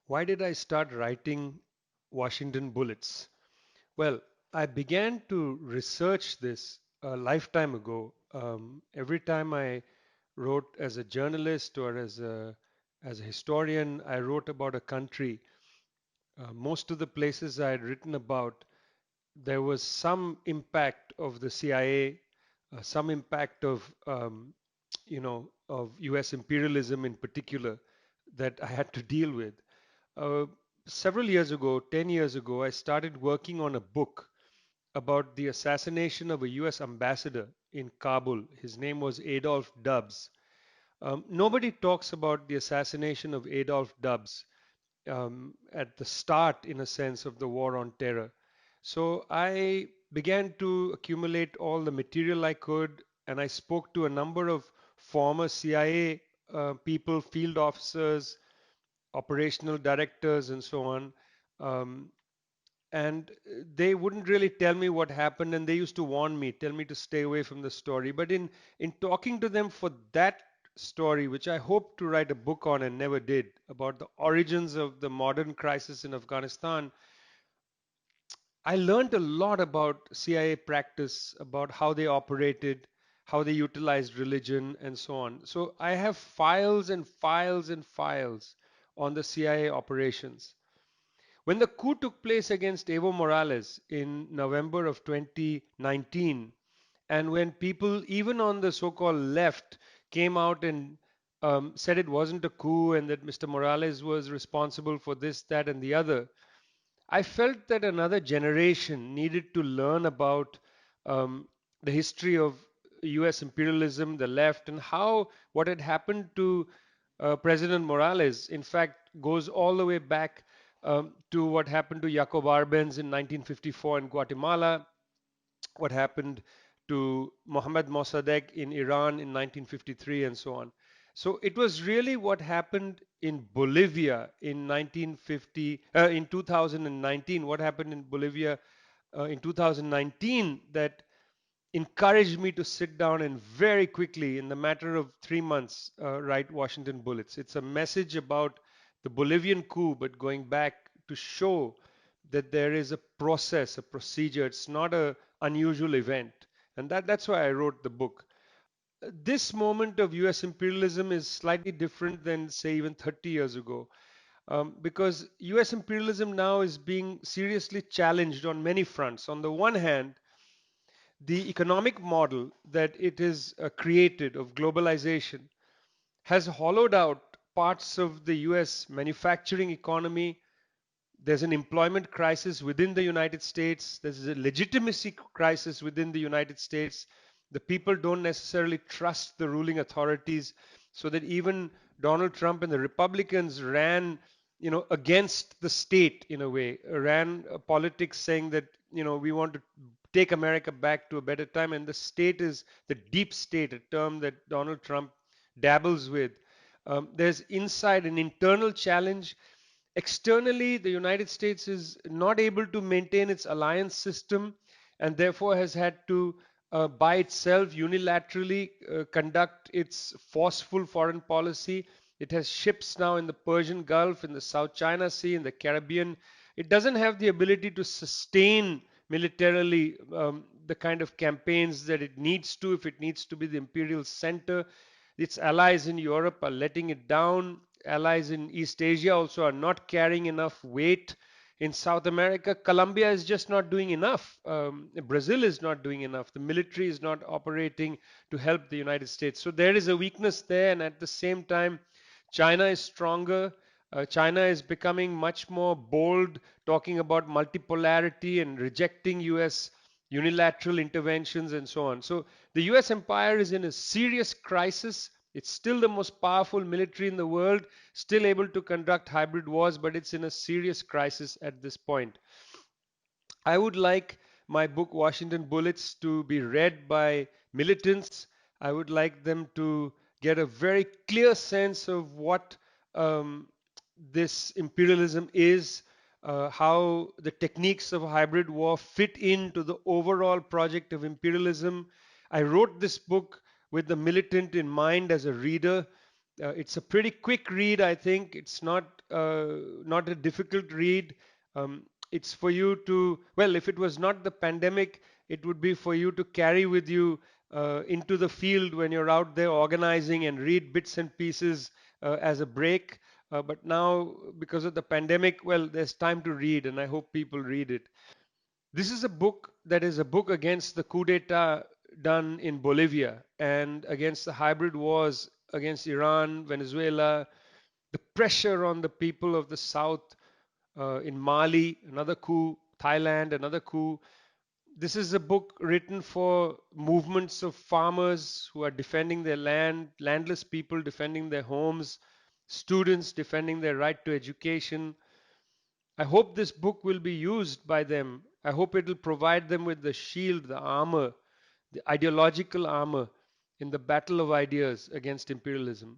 Why did I start writing Washington Bullets? Well, I began to research this a lifetime ago. Every time I wrote as a journalist or as a historian, I wrote about a country. Most of the places I had written about, there was some impact of the CIA, some impact of U.S. imperialism in particular that I had to deal with. Uh, Several years ago, 10 years ago, I started working on a book about the assassination of a US ambassador in Kabul. His name was Adolf Dubs. Nobody talks about the assassination of Adolf Dubs at the start, in a sense, of the war on terror. So I began to accumulate all the material I could, and I spoke to a number of former CIA people, field officers, operational directors, and so on. Um, and they wouldn't really tell me what happened, and they used to warn me, tell me to stay away from the story. But in talking to them for that story, which I hoped to write a book on and never did, about the origins of the modern crisis in Afghanistan, I learned a lot about CIA practice, about how they operated, how they utilized religion, and so on. So I have files and files and files on the CIA operations. When the coup took place against Evo Morales in November of 2019, and when people, even on the so called left, came out and said it wasn't a coup and that Mr. Morales was responsible for this, that, and the other, I felt that another generation needed to learn about the history of US imperialism, the left, and how what had happened to President Morales, in fact, goes all the way back to what happened to Jacobo Arbenz in 1954 in Guatemala, what happened to Mohammed Mossadegh in Iran in 1953, and so on. So it was really what happened in Bolivia in 2019, what happened in Bolivia in 2019 that encouraged me to sit down and very quickly, in the matter of 3 months, write Washington Bullets. It's a message about the Bolivian coup, but going back to show that there is a process, a procedure. It's not a unusual event, and that's why I wrote the book. This moment of U.S. imperialism is slightly different than, say, even 30 years ago, because U.S. imperialism now is being seriously challenged on many fronts. On the one hand, the economic model that it has created of globalization has hollowed out parts of the US manufacturing economy. There's an employment crisis within the United States. There's a legitimacy crisis within the United States. The people don't necessarily trust the ruling authorities, so that even Donald Trump and the Republicans ran, against the state in a way, ran politics saying that, we want to take America back to a better time. And the state is the deep state, a term that Donald Trump dabbles with. There's inside an internal challenge. Externally, the United States is not able to maintain its alliance system and therefore has had to, by itself, unilaterally conduct its forceful foreign policy. It has ships now in the Persian Gulf, in the South China Sea, in the Caribbean. It doesn't have the ability to sustain militarily the kind of campaigns that it needs to if it needs to be the imperial center. Its allies in Europe are letting it down. Allies in East Asia also are not carrying enough weight. In South America, Colombia is just not doing enough. Brazil is not doing enough. The military is not operating to help the United States. So there is a weakness there, and at the same time, China is stronger. China is becoming much more bold, talking about multipolarity and rejecting US unilateral interventions and so on. So the US empire is in a serious crisis. It's still the most powerful military in the world, still able to conduct hybrid wars, but it's in a serious crisis at this point. I would like my book, Washington Bullets, to be read by militants. I would like them to get a very clear sense of what um, this imperialism is, how the techniques of hybrid war fit into the overall project of imperialism. I wrote this book with the militant in mind as a reader. It's a pretty quick read, I think. It's not a difficult read. It's for you to, well, if it was not the pandemic, it would be for you to carry with you into the field when you're out there organizing and read bits and pieces as a break. But now, because of the pandemic, well, there's time to read, and I hope people read it. This is a book that is a book against the coup d'etat done in Bolivia and against the hybrid wars against Iran, Venezuela, the pressure on the people of the South in Mali, another coup, Thailand, another coup. This is a book written for movements of farmers who are defending their land, landless people defending their homes, students defending their right to education. I hope this book will be used by them. I hope it will provide them with the shield, the armor, the ideological armor in the battle of ideas against imperialism.